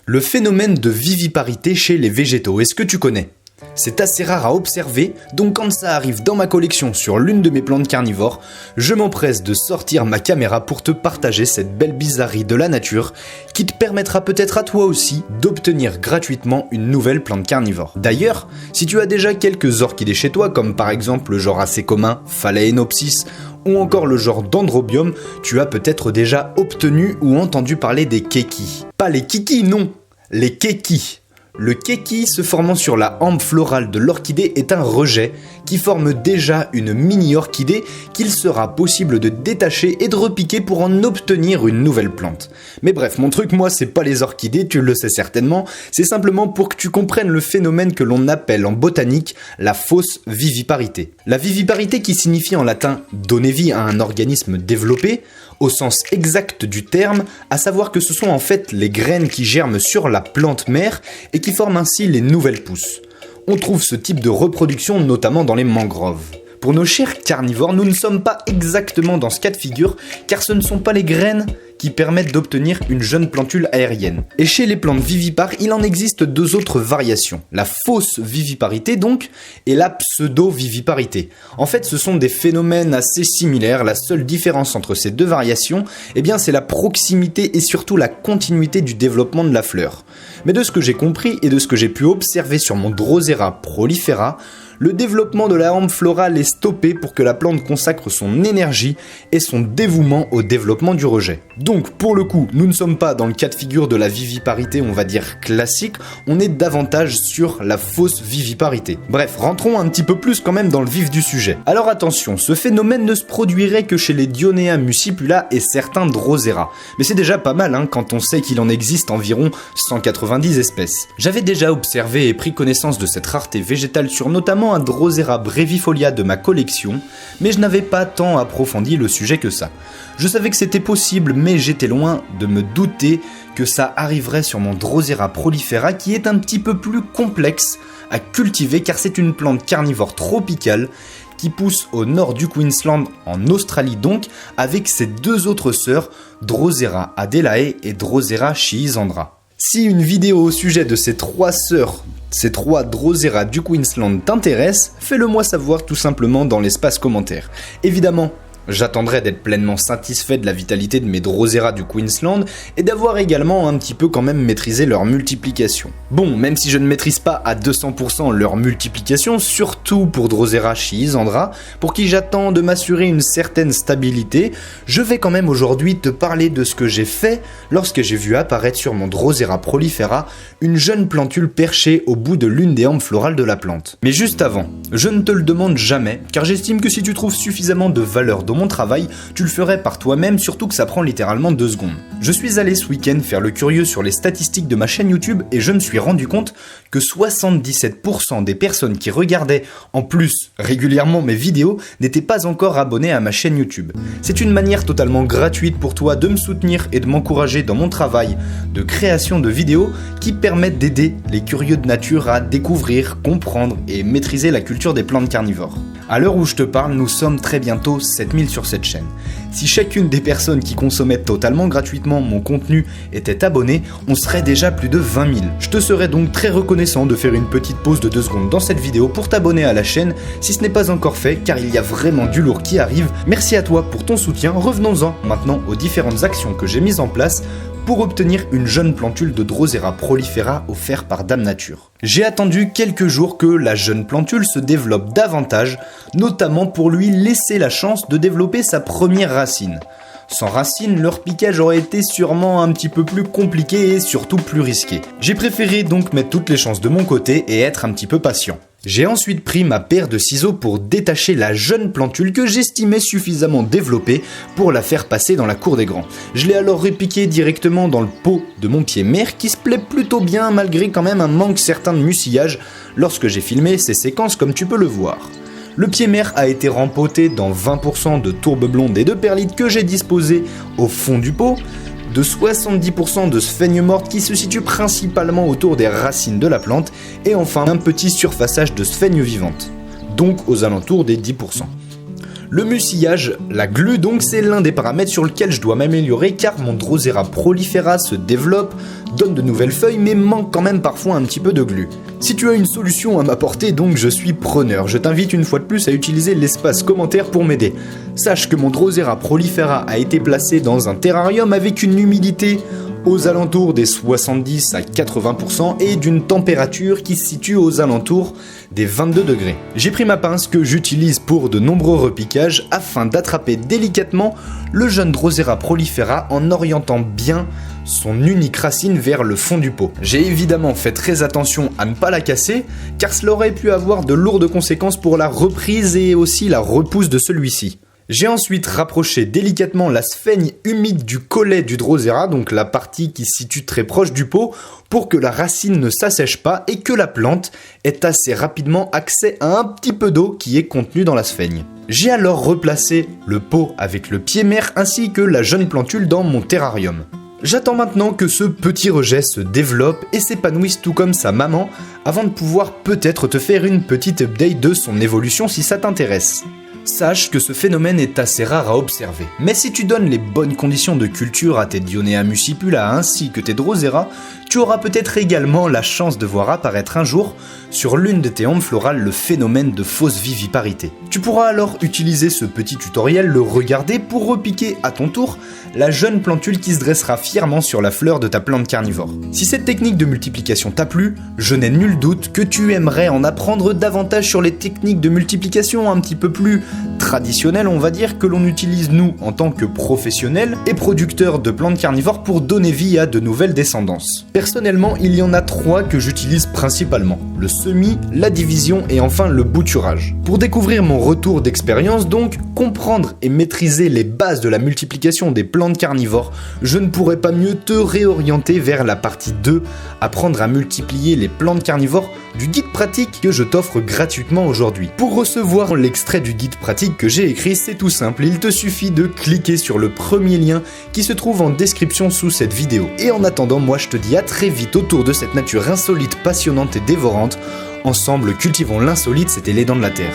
Le phénomène de viviparité chez les végétaux, est-ce que tu connais ? C'est assez rare à observer, donc quand ça arrive dans ma collection sur l'une de mes plantes carnivores, je m'empresse de sortir ma caméra pour te partager cette belle bizarrerie de la nature qui te permettra peut-être à toi aussi d'obtenir gratuitement une nouvelle plante carnivore. D'ailleurs, si tu as déjà quelques orchidées chez toi, comme par exemple le genre assez commun Phalaenopsis ou encore le genre Dendrobium, tu as peut-être déjà obtenu ou entendu parler des kékis. Pas les kikis, non, les kékis. Le kéki se formant sur la hampe florale de l'orchidée est un rejet qui forme déjà une mini-orchidée qu'il sera possible de détacher et de repiquer pour en obtenir une nouvelle plante. Mais bref, mon truc moi c'est pas les orchidées, tu le sais certainement, c'est simplement pour que tu comprennes le phénomène que l'on appelle en botanique la fausse viviparité. La viviparité qui signifie en latin donner vie à un organisme développé, au sens exact du terme, à savoir que ce sont en fait les graines qui germent sur la plante mère et qui forment ainsi les nouvelles pousses. On trouve ce type de reproduction notamment dans les mangroves. Pour nos chers carnivores, nous ne sommes pas exactement dans ce cas de figure, car ce ne sont pas les graines qui permettent d'obtenir une jeune plantule aérienne. Et chez les plantes vivipares, il en existe deux autres variations. La fausse viviparité donc, et la pseudo-viviparité. En fait, ce sont des phénomènes assez similaires. La seule différence entre ces deux variations, c'est la proximité et surtout la continuité du développement de la fleur. Mais de ce que j'ai compris et de ce que j'ai pu observer sur mon Drosera prolifera, le développement de la hampe florale est stoppé pour que la plante consacre son énergie et son dévouement au développement du rejet. Donc pour le coup, nous ne sommes pas dans le cas de figure de la viviparité, on va dire classique, on est davantage sur la fausse viviparité. Bref, rentrons un petit peu plus quand même dans le vif du sujet. Alors attention, ce phénomène ne se produirait que chez les Dionea muscipula et certains Drosera. Mais c'est déjà pas mal quand on sait qu'il en existe environ 190 espèces. J'avais déjà observé et pris connaissance de cette rareté végétale sur notamment un Drosera brevifolia de ma collection, mais je n'avais pas tant approfondi le sujet que ça. Je savais que c'était possible, mais j'étais loin de me douter que ça arriverait sur mon Drosera prolifera qui est un petit peu plus complexe à cultiver car c'est une plante carnivore tropicale qui pousse au nord du Queensland, en Australie donc, avec ses deux autres sœurs, Drosera adelae et Drosera schisandra. Si une vidéo au sujet de ces trois sœurs, ces trois Drosera du Queensland t'intéresse, fais-le moi savoir tout simplement dans l'espace commentaire. Évidemment, j'attendrai d'être pleinement satisfait de la vitalité de mes Drosera du Queensland et d'avoir également un petit peu quand même maîtrisé leur multiplication. Bon, même si je ne maîtrise pas à 200% leur multiplication, surtout pour Drosera schisandra, pour qui j'attends de m'assurer une certaine stabilité, je vais quand même aujourd'hui te parler de ce que j'ai fait lorsque j'ai vu apparaître sur mon Drosera prolifera une jeune plantule perchée au bout de l'une des hampes florales de la plante. Mais juste avant, je ne te le demande jamais, car j'estime que si tu trouves suffisamment de valeur dans mon travail, tu le ferais par toi-même, surtout que ça prend littéralement 2 secondes. Je suis allé ce week-end faire le curieux sur les statistiques de ma chaîne YouTube et je me suis rendu compte que 77% des personnes qui regardaient en plus régulièrement mes vidéos n'étaient pas encore abonnées à ma chaîne YouTube. C'est une manière totalement gratuite pour toi de me soutenir et de m'encourager dans mon travail de création de vidéos qui permettent d'aider les curieux de nature à découvrir, comprendre et maîtriser la culture des plantes carnivores. À l'heure où je te parle, nous sommes très bientôt 7000 sur cette chaîne. Si chacune des personnes qui consommaient totalement gratuitement mon contenu était abonnée, on serait déjà plus de 20 000. Je te serais donc très reconnaissant de faire une petite pause de 2 secondes dans cette vidéo pour t'abonner à la chaîne si ce n'est pas encore fait, car il y a vraiment du lourd qui arrive. Merci à toi pour ton soutien. Revenons-en maintenant aux différentes actions que j'ai mises en place pour obtenir une jeune plantule de Drosera prolifera offerte par Dame Nature. J'ai attendu quelques jours que la jeune plantule se développe davantage, notamment pour lui laisser la chance de développer sa première racine. Sans racines, leur piquage aurait été sûrement un petit peu plus compliqué et surtout plus risqué. J'ai préféré donc mettre toutes les chances de mon côté et être un petit peu patient. J'ai ensuite pris ma paire de ciseaux pour détacher la jeune plantule que j'estimais suffisamment développée pour la faire passer dans la cour des grands. Je l'ai alors repiquée directement dans le pot de mon pied mère qui se plaît plutôt bien malgré quand même un manque certain de mucillage lorsque j'ai filmé ces séquences comme tu peux le voir. Le pied mère a été rempoté dans 20% de tourbe blonde et de perlite que j'ai disposé au fond du pot, de 70% de sphaigne morte qui se situe principalement autour des racines de la plante et enfin un petit surfaçage de sphaigne vivante, donc aux alentours des 10%. Le mucillage, la glu donc, c'est l'un des paramètres sur lequel je dois m'améliorer car mon Drosera prolifera se développe, donne de nouvelles feuilles mais manque quand même parfois un petit peu de glu. Si tu as une solution à m'apporter donc je suis preneur, je t'invite une fois de plus à utiliser l'espace commentaire pour m'aider. Sache que mon Drosera prolifera a été placé dans un terrarium avec une humidité aux alentours des 70 à 80% et d'une température qui se situe aux alentours des 22 degrés. J'ai pris ma pince que j'utilise pour de nombreux repiquages afin d'attraper délicatement le jeune Drosera prolifera en orientant bien son unique racine vers le fond du pot. J'ai évidemment fait très attention à ne pas la casser car cela aurait pu avoir de lourdes conséquences pour la reprise et aussi la repousse de celui-ci. J'ai ensuite rapproché délicatement la sphaigne humide du collet du Drosera, donc la partie qui se situe très proche du pot, pour que la racine ne s'assèche pas et que la plante ait assez rapidement accès à un petit peu d'eau qui est contenue dans la sphaigne. J'ai alors replacé le pot avec le pied mère ainsi que la jeune plantule dans mon terrarium. J'attends maintenant que ce petit rejet se développe et s'épanouisse tout comme sa maman avant de pouvoir peut-être te faire une petite update de son évolution si ça t'intéresse. Sache que ce phénomène est assez rare à observer, mais si tu donnes les bonnes conditions de culture à tes Dionea muscipula ainsi que tes Drosera, tu auras peut-être également la chance de voir apparaître un jour sur l'une de tes ondes florales le phénomène de fausse viviparité. Tu pourras alors utiliser ce petit tutoriel, le regarder pour repiquer à ton tour la jeune plantule qui se dressera fièrement sur la fleur de ta plante carnivore. Si cette technique de multiplication t'a plu, je n'ai nul doute que tu aimerais en apprendre davantage sur les techniques de multiplication un petit peu plus traditionnelles, on va dire, que l'on utilise nous en tant que professionnels et producteurs de plantes carnivores pour donner vie à de nouvelles descendances. Personnellement, il y en a 3 que j'utilise principalement, le semis, la division et enfin le bouturage. Pour découvrir mon retour d'expérience donc, comprendre et maîtriser les bases de la multiplication des plantes carnivores, je ne pourrais pas mieux te réorienter vers la partie 2, apprendre à multiplier les plantes carnivores du guide pratique que je t'offre gratuitement aujourd'hui. Pour recevoir l'extrait du guide pratique que j'ai écrit, c'est tout simple, il te suffit de cliquer sur le premier lien qui se trouve en description sous cette vidéo. Et en attendant, moi je te dis à très vite autour de cette nature insolite, passionnante et dévorante. Ensemble, cultivons l'insolite, c'était les Dents de la Terre.